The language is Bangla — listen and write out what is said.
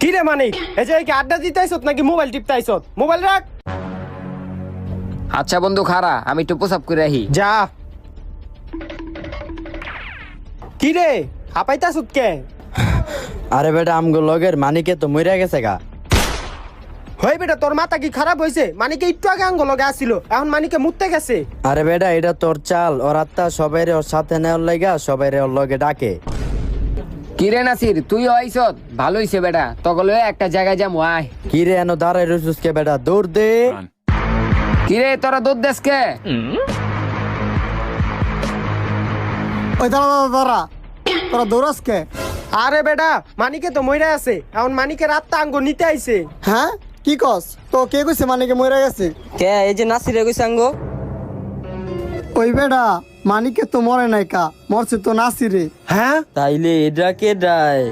কি রে মানিক, এই যে কি আড্ডা দিতে আইছত নাকি মোবাইল টিপতে আইছত? মোবাইল রাখ। আচ্ছা বন্ধু খারা, আমি একটু পোশাক করে আহি। যা। কি রে হাঁপাইতাছত কে? আরে বেটা আমগো লগের মানিকে তো মইরা গেছে গা। হই বেটা, তোর মাথা কি খারাপ হইছে? মানিকে একটু আগে আঙ্গ লগে আসছিল, এখন মানিকে মুততে গেছে। আরে বেটা এটা তোর চাল, ওর আত্মা সবাইরে ওর সাথে নেওয়ার লাগা সবাইরে ওর লগে ডাকে। কি রে নাসির, তুই আইছত? ভালো হইছে বেটা, তগলে একটা জায়গায় যাম আয়। কি রে এনো দাঁড়াই রইছিস কে বেটা, দৌড় দে। কি রে তোরা দুধ দেশ কে? ওই দাঁড়া দাঁড়া, তোরা দৌড়াস কে? আরে বেটা মানিকে তো মইরা আছে, এখন মানিকে রাতটা আঙ্গ নিতে আইছে। হ্যাঁ কি কস? তো কে কইছে মানিকে মরে গেছে? কে এই যে নাসিরে কইছে আঙ্গো। ওই বেটা মানিকে তো মরে নাই কা, মরছে তো নাসিরে। হ্যাঁ তাইলে এটা কে ডায়?